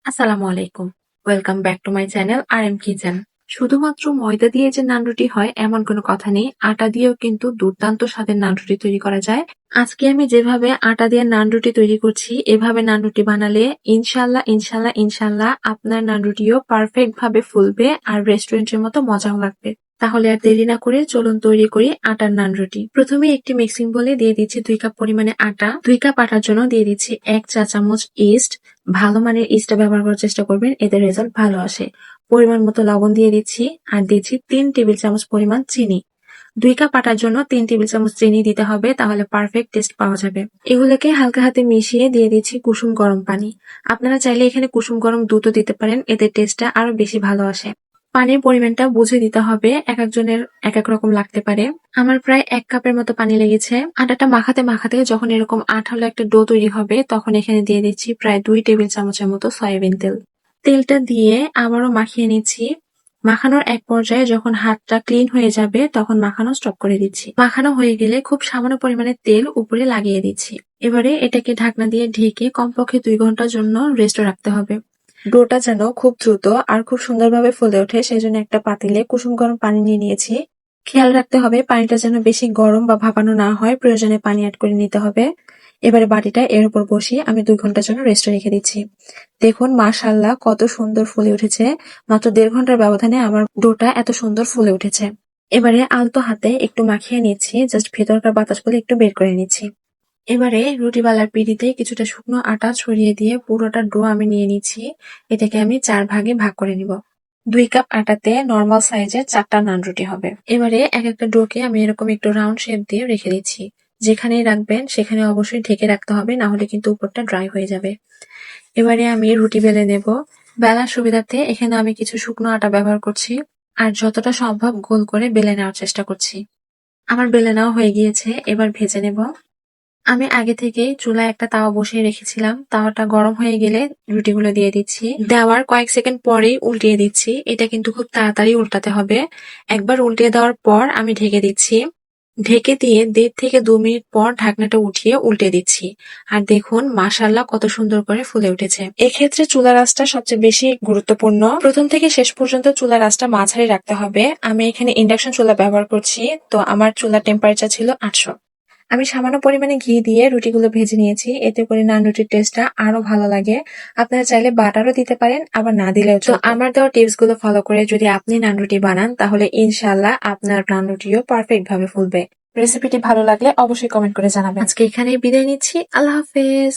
আসসালামু আলাইকুম। Welcome back to my channel RM kitchen. শুধুমাত্র ময়দা দিয়ে যে নান রুটি হয় এমন কোনো কথা নেই। আটা দিয়েও কিন্তু দুর্দান্ত স্বাদের নান রুটি তৈরি করা যায়। আজকে আমি যেভাবে আটা দিয়ে নান রুটি তৈরি করছি, এভাবে নান রুটি বানালে ইনশাল্লাহ আপনার নান রুটিও পারফেক্ট ভাবে ফুলবে আর রেস্টুরেন্টের মতো মজাও লাগবে। তাহলে আর দেরি না করে চলুন তৈরি করি আটার নান রুটি। প্রথমে একটি মিক্সিং বোলে দিয়ে দিচ্ছি 2 কাপ পরিমাণে আটা। 2 কাপ আটার জন্য দিয়ে দিচ্ছি 1 চা চামচ ইস্ট। ভালো মানের ইস্টটা ব্যবহার করার চেষ্টা করবেন, এতে রেজাল্ট ভালো আসে। পরিমাণ মতো লবণ দিয়ে দিচ্ছি আর দিচ্ছি 3 টেবিল চামচ পরিমাণ চিনি। 2 কাপ আটার জন্য 3 টেবিল চামচ চিনি দিতে হবে, তাহলে পারফেক্ট টেস্ট পাওয়া যাবে। এগুলোকে হালকা হাতে মিশিয়ে দিয়ে দিচ্ছি কুসুম গরম পানি। আপনারা চাইলে এখানে কুসুম গরম দুধও দিতে পারেন, এতে টেস্টটা আরো বেশি ভালো আসে। পানির পরিমাণটা বুঝে দিতে হবে, এক একজনের এক এক রকম লাগতে পারে। আমার প্রায় 1 কাপের মতো পানি লেগেছে। আটাটা মাখাতে মাখাতে যখন এরকম আঠালো একটা ডো তৈরি হবে, তখন এখানে দিয়ে দিচ্ছি প্রায় 2 টেবিল চামচের মতো সয়াবিন তেল। তেলটা দিয়ে আবারও মাখিয়ে নিচ্ছি। মাখানোর এক পর্যায়ে যখন হাতটা ক্লিন হয়ে যাবে, তখন মাখানো স্টপ করে দিচ্ছি। মাখানো হয়ে গেলে খুব সামান্য পরিমাণে তেল উপরে লাগিয়ে দিচ্ছি। এবারে এটাকে ঢাকনা দিয়ে ঢেকে কমপক্ষে 2 ঘন্টার জন্য রেস্টে রাখতে হবে। ডোটা যেন খুব দ্রুত আর খুব সুন্দরভাবে ফুলে ওঠে, সেজন্য একটা পাতিলে কুসুম গরম পানি নিয়ে নিয়েছি। খেয়াল রাখতে হবে পানিটা যেন বেশি গরম বা ভাপানো না হয়, প্রয়োজনে পানি অ্যাড করে নিতে হবে। এবারে বাটিটা এর উপর বসিয়ে আমি 2 ঘন্টার জন্য রেস্টে রেখে দিচ্ছি। দেখুন মাশাআল্লাহ কত সুন্দর ফুলে উঠেছে। মাত্র 1.5 ঘন্টার ব্যবধানে আমার ডোটা এত সুন্দর ফুলে উঠেছে। এবারে আলতো হাতে একটু মাখিয়ে নিচ্ছি, জাস্ট ভেতরকার বাতাসগুলো একটু বের করে নিচ্ছি। এবারে রুটি বেলার পিঁড়িতে কিছুটা শুকনো আটা ছড়িয়ে দিয়ে পুরোটা ডো আমি নিয়ে নিচ্ছি। এটাকে আমি 4 ভাগে ভাগ করে নিব। 2 কাপ আটাতে নরমাল সাইজের 4টা নান রুটি হবে। এবারে এক একটা ডোকে আমি এরকম একটু রাউন্ড শেপ দিয়ে রেখে দিচ্ছি। যেখানেই রাখবেন সেখানে অবশ্যই ঢেকে রাখতে হবে, না হলে কিন্তু উপরটা ড্রাই হয়ে যাবে। এবারে আমি রুটি বেলে নেব। বেলার সুবিধার্থে এখানে আমি কিছু শুকনো আটা ব্যবহার করছি আর যতটা সম্ভব গোল করে বেলে নেওয়ার চেষ্টা করছি। আমার বেলে নেওয়া হয়ে গিয়েছে, এবার ভেজে নেব। আমি আগে থেকেই চুলায় একটা তাওয়া বসিয়ে রেখেছিলাম। তাওয়াটা গরম হয়ে গেলে রুটিগুলো দিয়ে দিচ্ছি। দেওয়ার কয়েক সেকেন্ড পরেই উল্টিয়ে দিচ্ছি। এটা কিন্তু খুব তাড়াতাড়ি উল্টাতে হবে। একবার উল্টিয়ে দেওয়ার পর আমি ঢেকে দিচ্ছি। ঢেকে দিয়ে 1.5 থেকে 2 মিনিট পর ঢাকনাটা উঠিয়ে উল্টে দিচ্ছি। আর দেখুন মাশাআল্লাহ কত সুন্দর করে ফুলে উঠেছে। এক্ষেত্রে চুলার আঁচটা সবচেয়ে বেশি গুরুত্বপূর্ণ। প্রথম থেকে শেষ পর্যন্ত চুলার আঁচটা মাঝারি রাখতে হবে। আমি এখানে ইন্ডাকশন চুলা ব্যবহার করছি, তো আমার চুলার টেম্পারেচার ছিল 800। আমি সামান্য পরিমাণে ঘি দিয়ে রুটিগুলো ভেজে নিয়েছি, এতে করে নান রুটির টেস্টটা আরো ভালো লাগে। আপনারা চাইলে বাটারও দিতে পারেন, আবার না দিলেও চলবে। তো আমার দেওয়া টিপস গুলো ফলো করে যদি আপনি নান রুটি বানান, তাহলে ইনশাল্লাহ আপনার নান রুটিও পারফেক্ট ভাবে ফুলবে। রেসিপিটি ভালো লাগলে অবশ্যই কমেন্ট করে জানাবেন। আজকে এখানেই বিদায় নিচ্ছি। আল্লাহ হাফেজ।